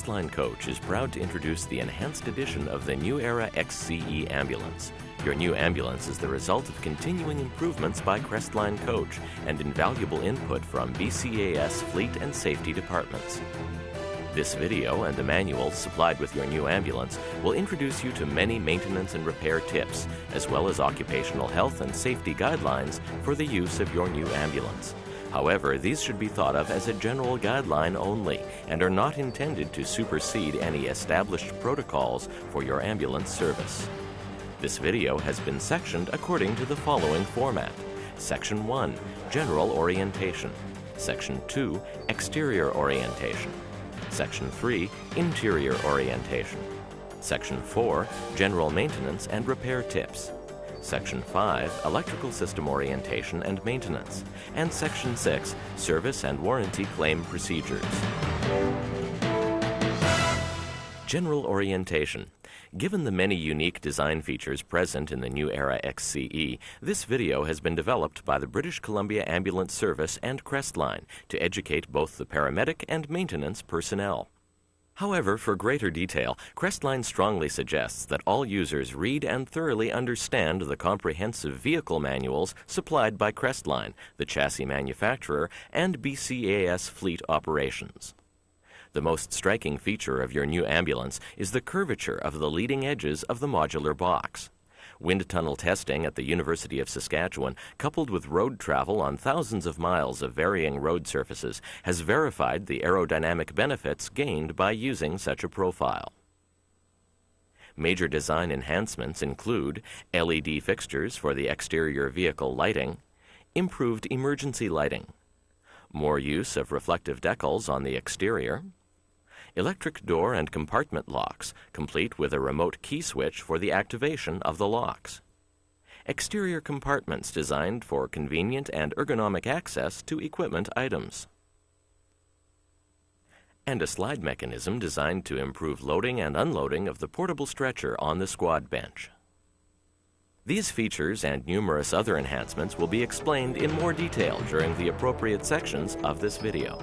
Crestline Coach is proud to introduce the enhanced edition of the New Era XCE ambulance. Your new ambulance is the result of continuing improvements by Crestline Coach and invaluable input from BCAS fleet and safety departments. This video and the manuals supplied with your new ambulance will introduce you to many maintenance and repair tips, as well as occupational health and safety guidelines for the use of your new ambulance. However, these should be thought of as a general guideline only and are not intended to supersede any established protocols for your ambulance service. This video has been sectioned according to the following format. Section 1, General Orientation. Section 2, Exterior Orientation. Section 3, Interior Orientation. Section 4, General Maintenance and Repair Tips. Section 5, Electrical System Orientation and Maintenance. And Section 6, Service and Warranty Claim Procedures. General Orientation. Given the many unique design features present in the New Era XCE, this video has been developed by the British Columbia Ambulance Service and Crestline to educate both the paramedic and maintenance personnel. However, for greater detail, Crestline strongly suggests that all users read and thoroughly understand the comprehensive vehicle manuals supplied by Crestline, the chassis manufacturer, and BCAS Fleet Operations. The most striking feature of your new ambulance is the curvature of the leading edges of the modular box. Wind tunnel testing at the University of Saskatchewan, coupled with road travel on thousands of miles of varying road surfaces, has verified the aerodynamic benefits gained by using such a profile. Major design enhancements include LED fixtures for the exterior vehicle lighting, improved emergency lighting, more use of reflective decals on the exterior, electric door and compartment locks, complete with a remote key switch for the activation of the locks. Exterior compartments designed for convenient and ergonomic access to equipment items. And a slide mechanism designed to improve loading and unloading of the portable stretcher on the squad bench. These features and numerous other enhancements will be explained in more detail during the appropriate sections of this video.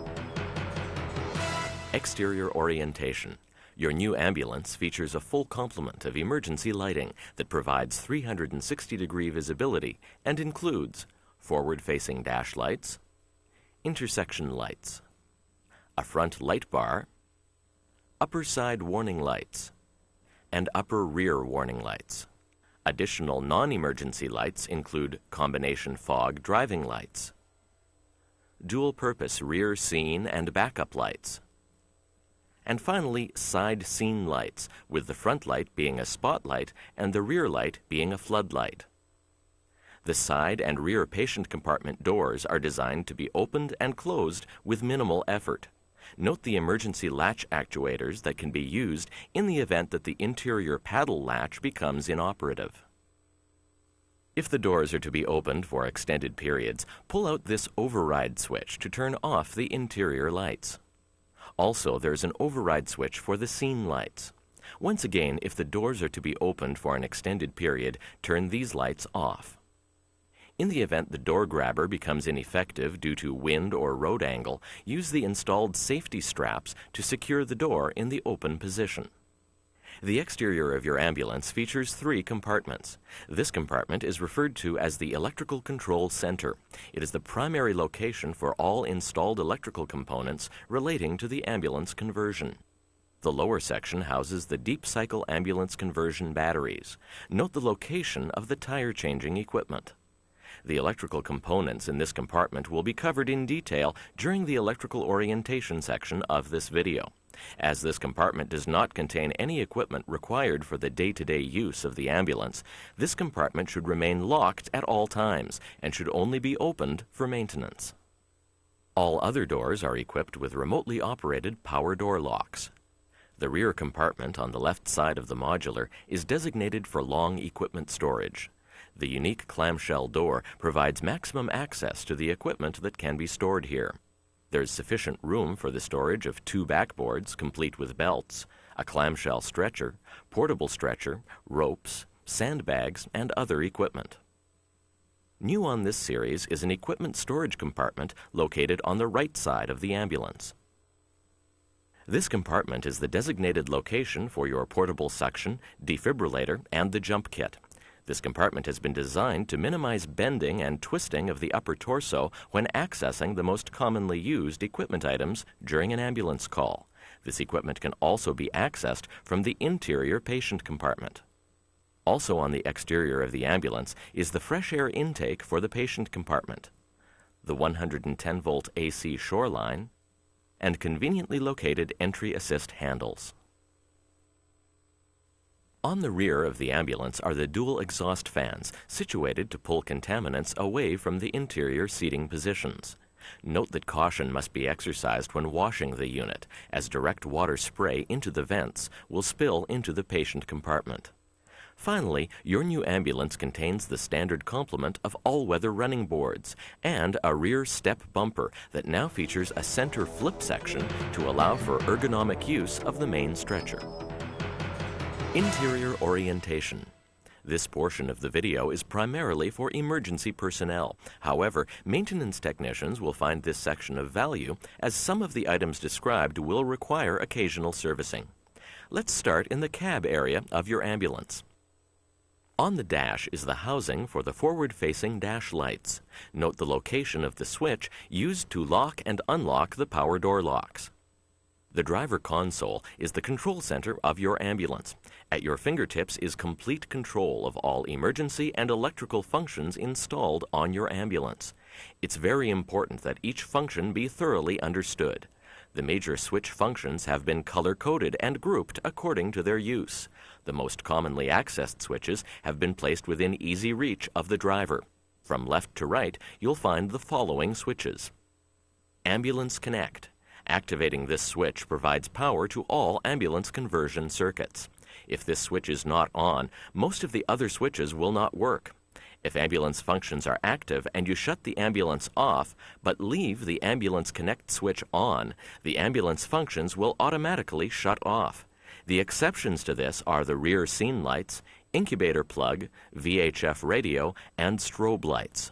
Exterior Orientation. Your new ambulance features a full complement of emergency lighting that provides 360-degree visibility and includes forward-facing dash lights, intersection lights, a front light bar, upper side warning lights, and upper rear warning lights. Additional non-emergency lights include combination fog driving lights, dual-purpose rear scene and backup lights, and finally, side scene lights, with the front light being a spotlight and the rear light being a floodlight. The side and rear patient compartment doors are designed to be opened and closed with minimal effort. Note the emergency latch actuators that can be used in the event that the interior paddle latch becomes inoperative. If the doors are to be opened for extended periods, pull out this override switch to turn off the interior lights. Also, there's an override switch for the scene lights. Once again, if the doors are to be opened for an extended period, turn these lights off. In the event the door grabber becomes ineffective due to wind or road angle, use the installed safety straps to secure the door in the open position. The exterior of your ambulance features 3 compartments. This compartment is referred to as the Electrical Control Center. It is the primary location for all installed electrical components relating to the ambulance conversion. The lower section houses the deep cycle ambulance conversion batteries. Note the location of the tire changing equipment. The electrical components in this compartment will be covered in detail during the electrical orientation section of this video. As this compartment does not contain any equipment required for the day-to-day use of the ambulance, this compartment should remain locked at all times and should only be opened for maintenance. All other doors are equipped with remotely operated power door locks. The rear compartment on the left side of the modular is designated for long equipment storage. The unique clamshell door provides maximum access to the equipment that can be stored here. There's sufficient room for the storage of 2 backboards complete with belts, a clamshell stretcher, portable stretcher, ropes, sandbags, and other equipment. New on this series is an equipment storage compartment located on the right side of the ambulance. This compartment is the designated location for your portable suction, defibrillator, and the jump kit. This compartment has been designed to minimize bending and twisting of the upper torso when accessing the most commonly used equipment items during an ambulance call. This equipment can also be accessed from the interior patient compartment. Also on the exterior of the ambulance is the fresh air intake for the patient compartment, the 110-volt AC shoreline, and conveniently located entry assist handles. On the rear of the ambulance are the dual exhaust fans, situated to pull contaminants away from the interior seating positions. Note that caution must be exercised when washing the unit, as direct water spray into the vents will spill into the patient compartment. Finally, your new ambulance contains the standard complement of all-weather running boards and a rear step bumper that now features a center flip section to allow for ergonomic use of the main stretcher. Interior orientation. This portion of the video is primarily for emergency personnel. However, maintenance technicians will find this section of value, as some of the items described will require occasional servicing. Let's start in the cab area of your ambulance. On the dash is the housing for the forward-facing dash lights. Note the location of the switch used to lock and unlock the power door locks. The driver console is the control center of your ambulance. At your fingertips is complete control of all emergency and electrical functions installed on your ambulance. It's very important that each function be thoroughly understood. The major switch functions have been color-coded and grouped according to their use. The most commonly accessed switches have been placed within easy reach of the driver. From left to right, you'll find the following switches. Ambulance Connect. Activating this switch provides power to all ambulance conversion circuits. If this switch is not on, most of the other switches will not work. If ambulance functions are active and you shut the ambulance off, but leave the Ambulance Connect switch on, the ambulance functions will automatically shut off. The exceptions to this are the rear scene lights, incubator plug, VHF radio, and strobe lights.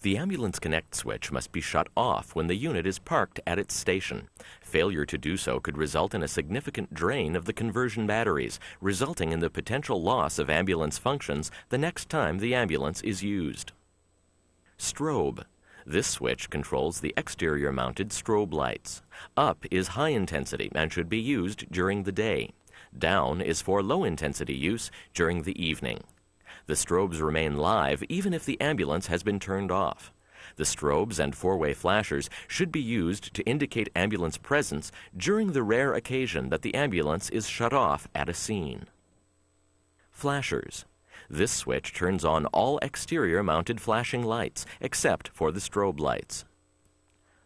The Ambulance Connect switch must be shut off when the unit is parked at its station. Failure to do so could result in a significant drain of the conversion batteries, resulting in the potential loss of ambulance functions the next time the ambulance is used. Strobe. This switch controls the exterior-mounted strobe lights. Up is high intensity and should be used during the day. Down is for low-intensity use during the evening. The strobes remain live even if the ambulance has been turned off. The strobes and four-way flashers should be used to indicate ambulance presence during the rare occasion that the ambulance is shut off at a scene. Flashers. This switch turns on all exterior-mounted flashing lights except for the strobe lights.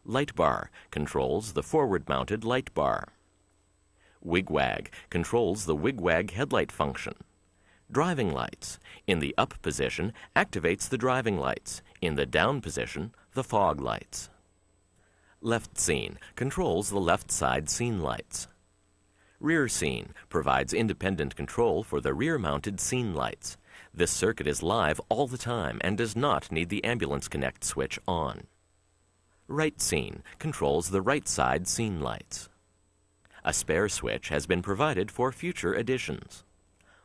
Light bar controls the forward-mounted light bar. Wigwag controls the wigwag headlight function. Driving lights. In the up position, activates the driving lights. In the down position, the fog lights. Left scene controls the left side scene lights. Rear scene provides independent control for the rear-mounted scene lights. This circuit is live all the time and does not need the Ambulance Connect switch on. Right scene controls the right side scene lights. A spare switch has been provided for future editions.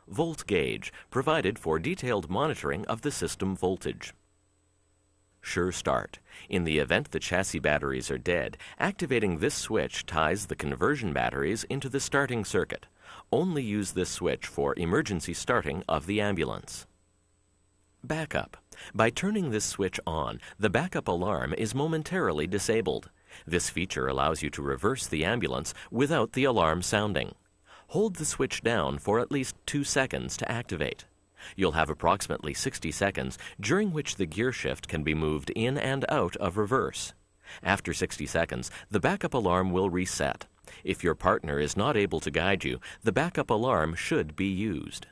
Volt gauge, provided for detailed monitoring of the system voltage. Sure start. In the event the chassis batteries are dead, activating this switch ties the conversion batteries into the starting circuit. Only use this switch for emergency starting of the ambulance. Backup. By turning this switch on, the backup alarm is momentarily disabled. This feature allows you to reverse the ambulance without the alarm sounding. Hold the switch down for at least 2 seconds to activate. You'll have approximately 60 seconds, during which the gear shift can be moved in and out of reverse. After 60 seconds, the backup alarm will reset. If your partner is not able to guide you, the backup alarm should be used.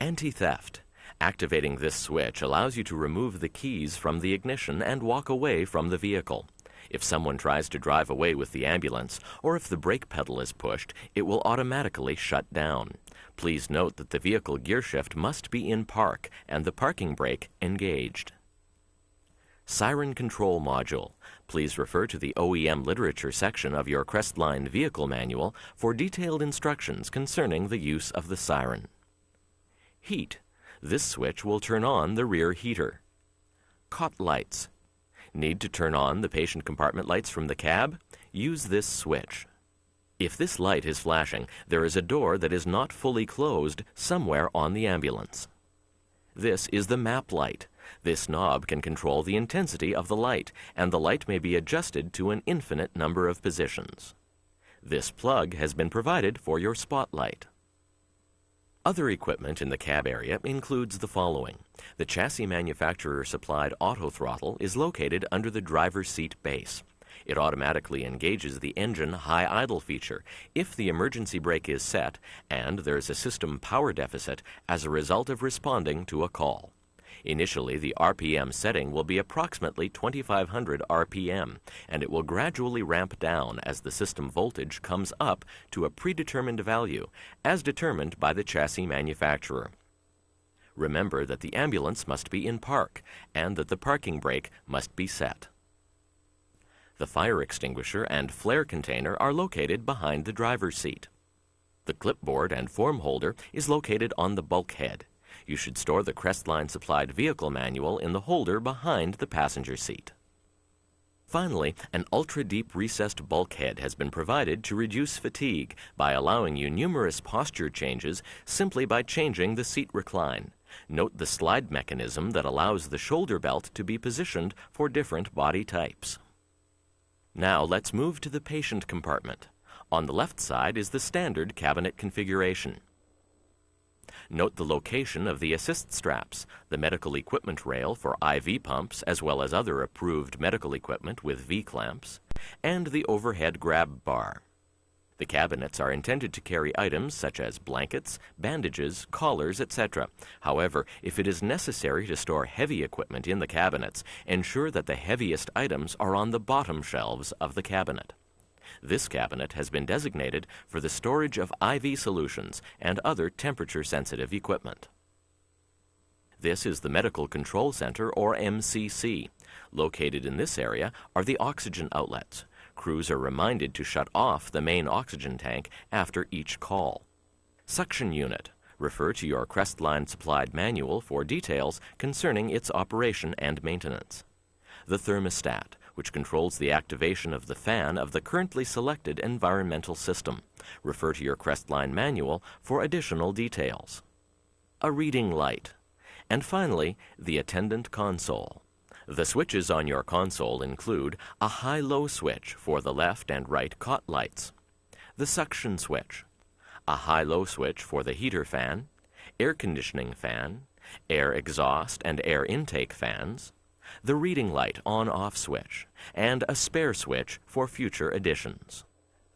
Anti-theft. Activating this switch allows you to remove the keys from the ignition and walk away from the vehicle. If someone tries to drive away with the ambulance, or if the brake pedal is pushed, it will automatically shut down. Please note that the vehicle gear shift must be in park and the parking brake engaged. Siren Control Module. Please refer to the OEM literature section of your Crestline vehicle manual for detailed instructions concerning the use of the siren. Heat. This switch will turn on the rear heater. Cot lights. Need to turn on the patient compartment lights from the cab? Use this switch. If this light is flashing, there is a door that is not fully closed somewhere on the ambulance. This is the map light. This knob can control the intensity of the light, and the light may be adjusted to an infinite number of positions. This plug has been provided for your spotlight. Other equipment in the cab area includes the following. The chassis manufacturer-supplied auto throttle is located under the driver's seat base. It automatically engages the engine high idle feature if the emergency brake is set and there is a system power deficit as a result of responding to a call. Initially, the RPM setting will be approximately 2500 RPM, and it will gradually ramp down as the system voltage comes up to a predetermined value, as determined by the chassis manufacturer. Remember that the ambulance must be in park, and that the parking brake must be set. The fire extinguisher and flare container are located behind the driver's seat. The clipboard and form holder is located on the bulkhead. You should store the Crestline supplied vehicle manual in the holder behind the passenger seat. Finally, an ultra-deep recessed bulkhead has been provided to reduce fatigue by allowing you numerous posture changes simply by changing the seat recline. Note the slide mechanism that allows the shoulder belt to be positioned for different body types. Now let's move to the patient compartment. On the left side is the standard cabinet configuration. Note the location of the assist straps, the medical equipment rail for IV pumps as well as other approved medical equipment with V-clamps, and the overhead grab bar. The cabinets are intended to carry items such as blankets, bandages, collars, etc. However, if it is necessary to store heavy equipment in the cabinets, ensure that the heaviest items are on the bottom shelves of the cabinet. This cabinet has been designated for the storage of IV solutions and other temperature-sensitive equipment. This is the Medical Control Center, or MCC. Located in this area are the oxygen outlets. Crews are reminded to shut off the main oxygen tank after each call. Suction unit. Refer to your Crestline supplied manual for details concerning its operation and maintenance. The thermostat, which controls the activation of the fan of the currently selected environmental system. Refer to your Crestline manual for additional details. A reading light. And finally, the attendant console. The switches on your console include a high-low switch for the left and right cot lights, the suction switch, a high-low switch for the heater fan, air conditioning fan, air exhaust and air intake fans, the reading light on-off switch, and a spare switch for future additions.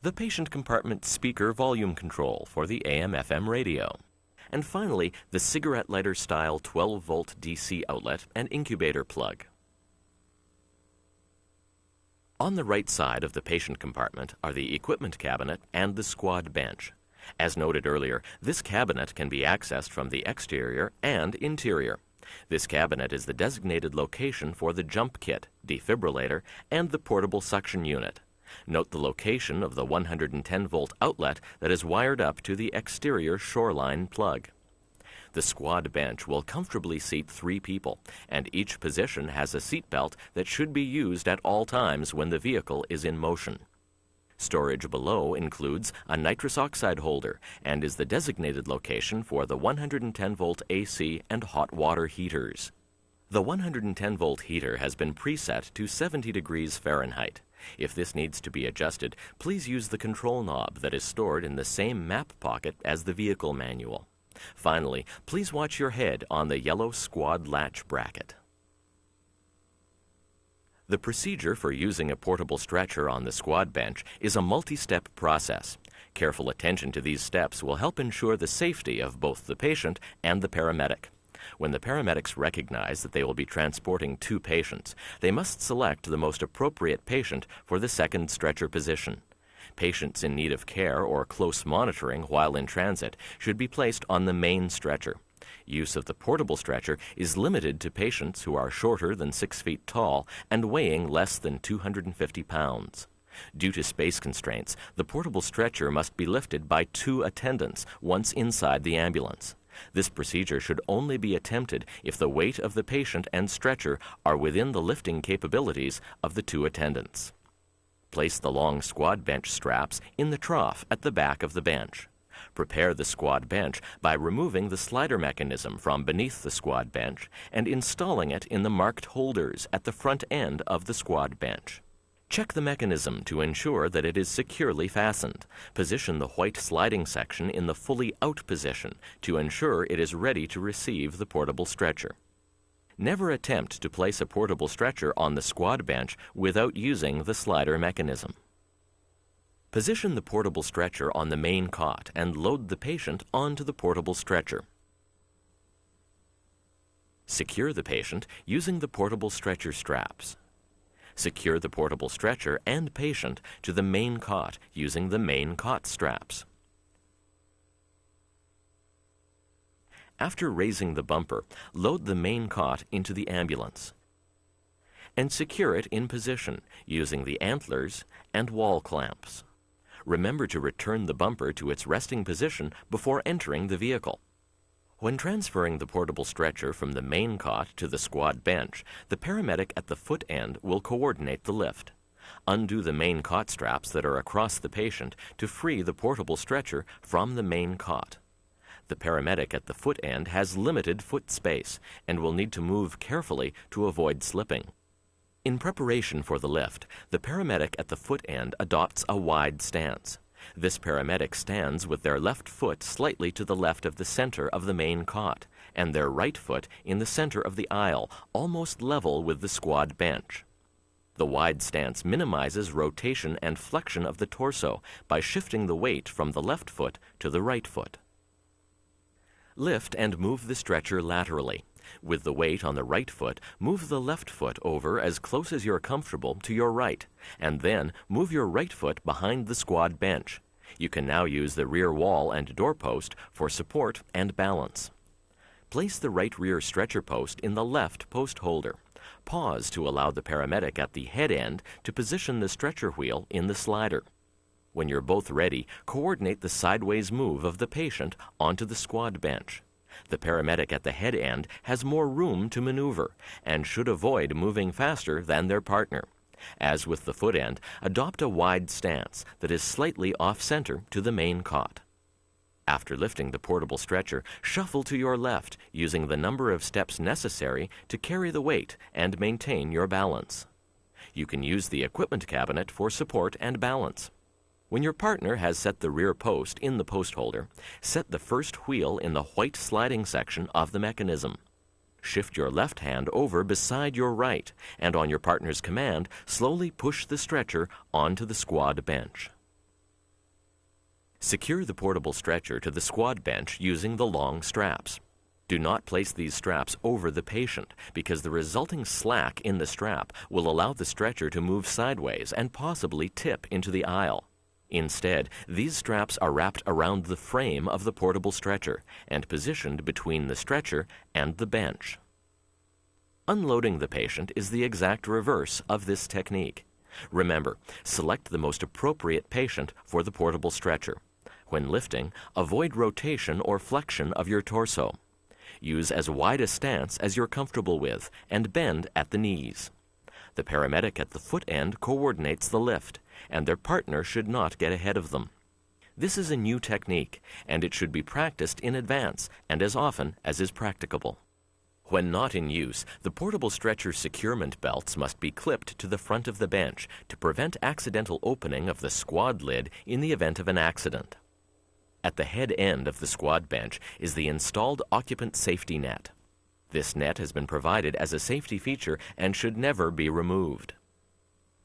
The patient compartment speaker volume control for the AM/FM radio. And finally, the cigarette lighter-style 12-volt DC outlet and incubator plug. On the right side of the patient compartment are the equipment cabinet and the squad bench. As noted earlier, this cabinet can be accessed from the exterior and interior. This cabinet is the designated location for the jump kit, defibrillator, and the portable suction unit. Note the location of the 110-volt outlet that is wired up to the exterior shoreline plug. The squad bench will comfortably seat 3 people, and each position has a seat belt that should be used at all times when the vehicle is in motion. Storage below includes a nitrous oxide holder and is the designated location for the 110-volt AC and hot water heaters. The 110-volt heater has been preset to 70 degrees Fahrenheit. If this needs to be adjusted, please use the control knob that is stored in the same map pocket as the vehicle manual. Finally, please watch your head on the yellow squad latch bracket. The procedure for using a portable stretcher on the squad bench is a multi-step process. Careful attention to these steps will help ensure the safety of both the patient and the paramedic. When the paramedics recognize that they will be transporting 2 patients, they must select the most appropriate patient for the second stretcher position. Patients in need of care or close monitoring while in transit should be placed on the main stretcher. Use of the portable stretcher is limited to patients who are shorter than 6 feet tall and weighing less than 250 pounds. Due to space constraints, the portable stretcher must be lifted by 2 attendants once inside the ambulance. This procedure should only be attempted if the weight of the patient and stretcher are within the lifting capabilities of the 2 attendants. Place the long squad bench straps in the trough at the back of the bench. Prepare the squad bench by removing the slider mechanism from beneath the squad bench and installing it in the marked holders at the front end of the squad bench. Check the mechanism to ensure that it is securely fastened. Position the white sliding section in the fully out position to ensure it is ready to receive the portable stretcher. Never attempt to place a portable stretcher on the squad bench without using the slider mechanism. Position the portable stretcher on the main cot and load the patient onto the portable stretcher. Secure the patient using the portable stretcher straps. Secure the portable stretcher and patient to the main cot using the main cot straps. After raising the bumper, load the main cot into the ambulance and secure it in position using the antlers and wall clamps. Remember to return the bumper to its resting position before entering the vehicle. When transferring the portable stretcher from the main cot to the squad bench, the paramedic at the foot end will coordinate the lift. Undo the main cot straps that are across the patient to free the portable stretcher from the main cot. The paramedic at the foot end has limited foot space and will need to move carefully to avoid slipping. In preparation for the lift, the paramedic at the foot end adopts a wide stance. This paramedic stands with their left foot slightly to the left of the center of the main cot and their right foot in the center of the aisle, almost level with the squad bench. The wide stance minimizes rotation and flexion of the torso by shifting the weight from the left foot to the right foot. Lift and move the stretcher laterally. With the weight on the right foot, move the left foot over as close as you're comfortable to your right, and then move your right foot behind the squad bench. You can now use the rear wall and doorpost for support and balance. Place the right rear stretcher post in the left post holder. Pause to allow the paramedic at the head end to position the stretcher wheel in the slider. When you're both ready, coordinate the sideways move of the patient onto the squad bench. The paramedic at the head end has more room to maneuver and should avoid moving faster than their partner. As with the foot end, adopt a wide stance that is slightly off-center to the main cot. After lifting the portable stretcher, shuffle to your left using the number of steps necessary to carry the weight and maintain your balance. You can use the equipment cabinet for support and balance. When your partner has set the rear post in the post holder, set the first wheel in the white sliding section of the mechanism. Shift your left hand over beside your right, and on your partner's command, slowly push the stretcher onto the squad bench. Secure the portable stretcher to the squad bench using the long straps. Do not place these straps over the patient because the resulting slack in the strap will allow the stretcher to move sideways and possibly tip into the aisle. Instead, these straps are wrapped around the frame of the portable stretcher and positioned between the stretcher and the bench. Unloading the patient is the exact reverse of this technique. Remember, select the most appropriate patient for the portable stretcher. When lifting, avoid rotation or flexion of your torso. Use as wide a stance as you're comfortable with and bend at the knees. The paramedic at the foot end coordinates the lift, and their partner should not get ahead of them. This is a new technique, and it should be practiced in advance and as often as is practicable. When not in use, the portable stretcher securement belts must be clipped to the front of the bench to prevent accidental opening of the squad lid in the event of an accident. At the head end of the squad bench is the installed occupant safety net. This net has been provided as a safety feature and should never be removed.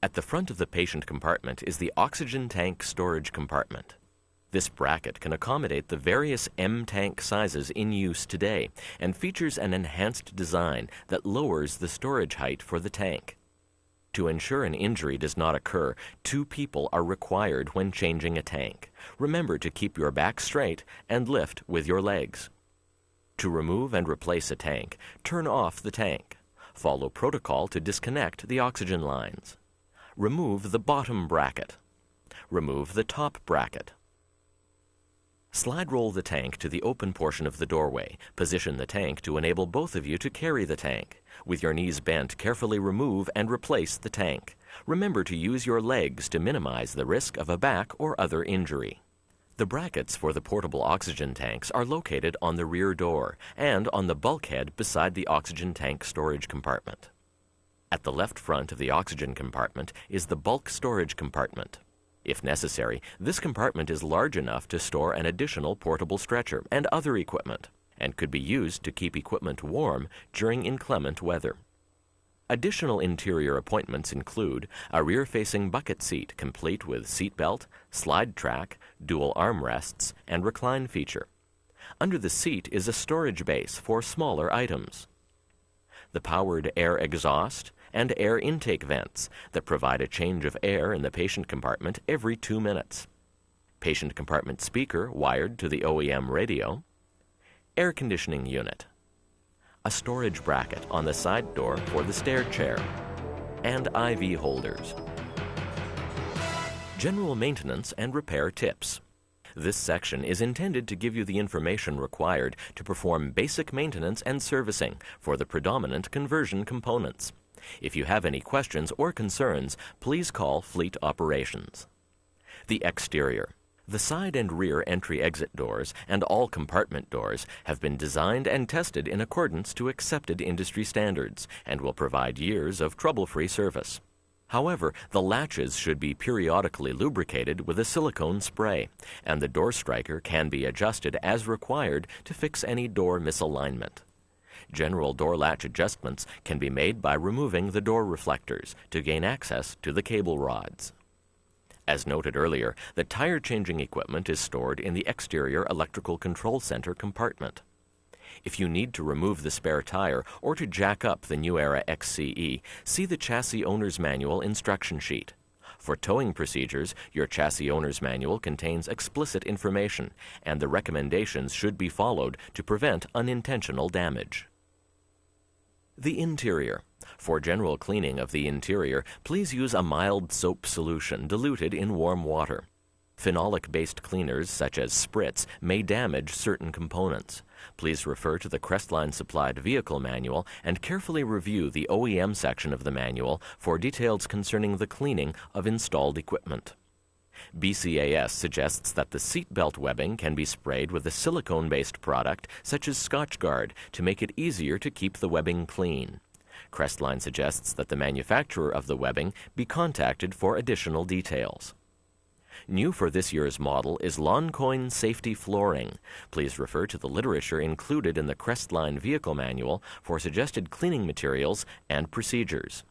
At the front of the patient compartment is the oxygen tank storage compartment. This bracket can accommodate the various M-tank sizes in use today and features an enhanced design that lowers the storage height for the tank. To ensure an injury does not occur, 2 people are required when changing a tank. Remember to keep your back straight and lift with your legs. To remove and replace a tank, turn off the tank. Follow protocol to disconnect the oxygen lines. Remove the bottom bracket. Remove the top bracket. Slide roll the tank to the open portion of the doorway. Position the tank to enable both of you to carry the tank. With your knees bent, carefully remove and replace the tank. Remember to use your legs to minimize the risk of a back or other injury. The brackets for the portable oxygen tanks are located on the rear door and on the bulkhead beside the oxygen tank storage compartment. At the left front of the oxygen compartment is the bulk storage compartment. If necessary, this compartment is large enough to store an additional portable stretcher and other equipment, and could be used to keep equipment warm during inclement weather. Additional interior appointments include a rear-facing bucket seat complete with seat belt, slide track, dual armrests, and recline feature. Under the seat is a storage base for smaller items. The powered air exhaust and air intake vents that provide a change of air in the patient compartment every 2 minutes. Patient compartment speaker wired to the OEM radio. Air conditioning unit. A storage bracket on the side door for the stair chair. And IV holders. General maintenance and repair tips. This section is intended to give you the information required to perform basic maintenance and servicing for the predominant conversion components. If you have any questions or concerns, please call Fleet Operations. The exterior. The side and rear entry-exit doors and all compartment doors have been designed and tested in accordance to accepted industry standards and will provide years of trouble-free service. However, the latches should be periodically lubricated with a silicone spray, and the door striker can be adjusted as required to fix any door misalignment. General door latch adjustments can be made by removing the door reflectors to gain access to the cable rods. As noted earlier, the tire changing equipment is stored in the exterior electrical control center compartment. If you need to remove the spare tire or to jack up the New Era XCE, see the Chassis Owner's Manual instruction sheet. For towing procedures, your Chassis Owner's Manual contains explicit information, and the recommendations should be followed to prevent unintentional damage. The interior. For general cleaning of the interior, please use a mild soap solution diluted in warm water. Phenolic-based cleaners such as spritz may damage certain components. Please refer to the Crestline supplied vehicle manual and carefully review the OEM section of the manual for details concerning the cleaning of installed equipment. BCAS suggests that the seat belt webbing can be sprayed with a silicone-based product such as Scotchgard to make it easier to keep the webbing clean. Crestline suggests that the manufacturer of the webbing be contacted for additional details. New for this year's model is Lawncoin Safety Flooring. Please refer to the literature included in the Crestline Vehicle Manual for suggested cleaning materials and procedures.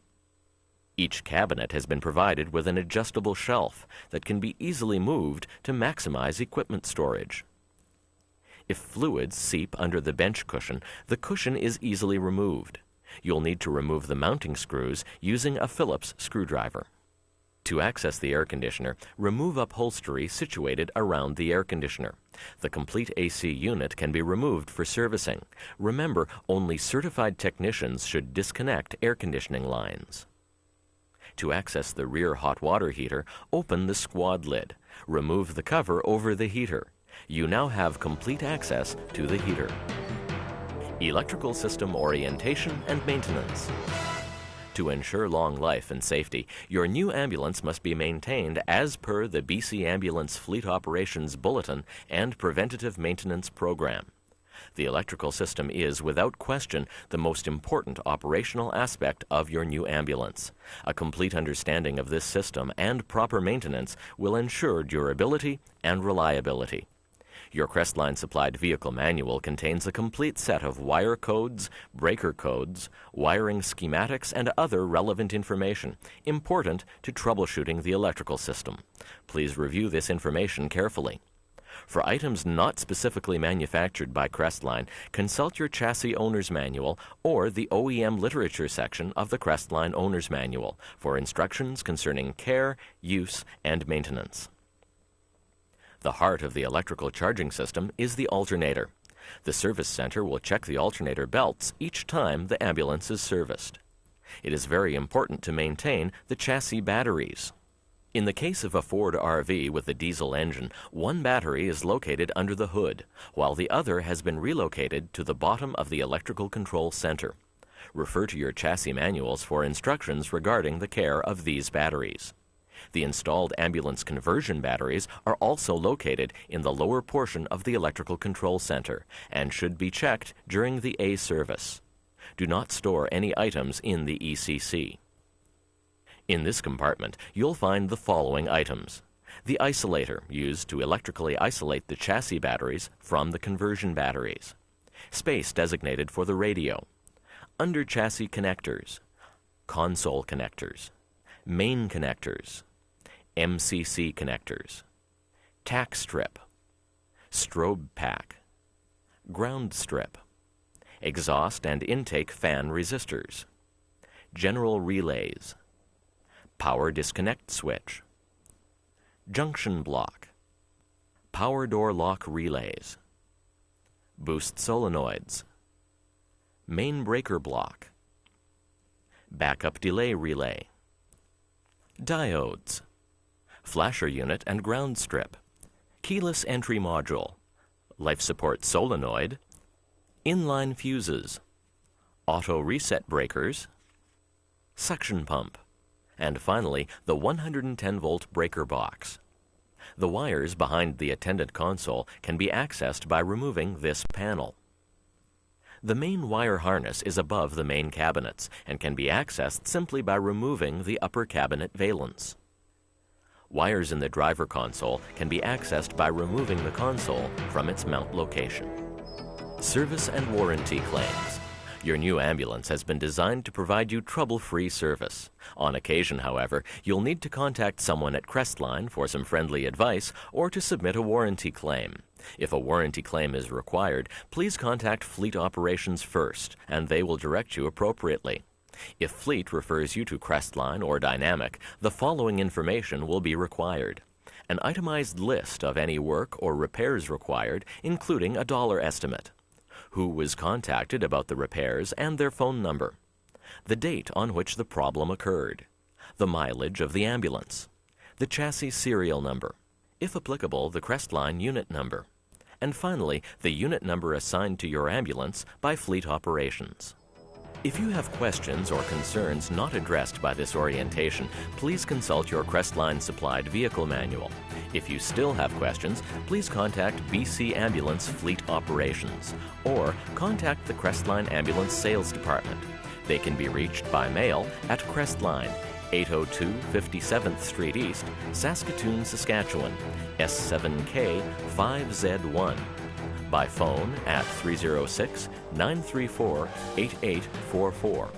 Each cabinet has been provided with an adjustable shelf that can be easily moved to maximize equipment storage. If fluids seep under the bench cushion, the cushion is easily removed. You'll need to remove the mounting screws using a Phillips screwdriver. To access the air conditioner, remove upholstery situated around the air conditioner. The complete AC unit can be removed for servicing. Remember, only certified technicians should disconnect air conditioning lines. To access the rear hot water heater, open the squad lid. Remove the cover over the heater. You now have complete access to the heater. Electrical system orientation and maintenance. To ensure long life and safety, your new ambulance must be maintained as per the BC Ambulance Fleet Operations Bulletin and Preventative Maintenance Program. The electrical system is, without question, the most important operational aspect of your new ambulance. A complete understanding of this system and proper maintenance will ensure durability and reliability. Your Crestline supplied vehicle manual contains a complete set of wire codes, breaker codes, wiring schematics, and other relevant information important to troubleshooting the electrical system. Please review this information carefully. For items not specifically manufactured by Crestline, consult your Chassis Owner's Manual or the OEM literature section of the Crestline Owner's Manual for instructions concerning care, use, and maintenance. The heart of the electrical charging system is the alternator. The service center will check the alternator belts each time the ambulance is serviced. It is very important to maintain the chassis batteries. In the case of a Ford RV with a diesel engine, one battery is located under the hood, while the other has been relocated to the bottom of the electrical control center. Refer to your chassis manuals for instructions regarding the care of these batteries. The installed ambulance conversion batteries are also located in the lower portion of the electrical control center and should be checked during the A service. Do not store any items in the ECC. In this compartment, you'll find the following items: the isolator used to electrically isolate the chassis batteries from the conversion batteries, space designated for the radio, under chassis connectors, console connectors, main connectors, MCC connectors, tack strip, strobe pack, ground strip, exhaust and intake fan resistors, general relays, power disconnect switch, junction block, power door lock relays, boost solenoids, main breaker block, backup delay relay, diodes, flasher unit and ground strip, keyless entry module, life support solenoid, inline fuses, auto reset breakers, suction pump, and finally the 110-volt breaker box. The wires behind the attendant console can be accessed by removing this panel. The main wire harness is above the main cabinets and can be accessed simply by removing the upper cabinet valence. Wires in the driver console can be accessed by removing the console from its mount location. Service and warranty claims. Your new ambulance has been designed to provide you trouble-free service. On occasion, however, you'll need to contact someone at Crestline for some friendly advice or to submit a warranty claim. If a warranty claim is required, please contact Fleet Operations first, and they will direct you appropriately. If Fleet refers you to Crestline or Dynamic, the following information will be required: an itemized list of any work or repairs required, including a dollar estimate, who was contacted about the repairs and their phone number, the date on which the problem occurred, the mileage of the ambulance, the chassis serial number, if applicable, the Crestline unit number, and finally, the unit number assigned to your ambulance by Fleet Operations. If you have questions or concerns not addressed by this orientation, please consult your Crestline supplied vehicle manual. If you still have questions, please contact BC Ambulance Fleet Operations or contact the Crestline Ambulance Sales Department. They can be reached by mail at Crestline, 802 57th Street East, Saskatoon, Saskatchewan, S7K 5Z1. By phone at 306-934-8844.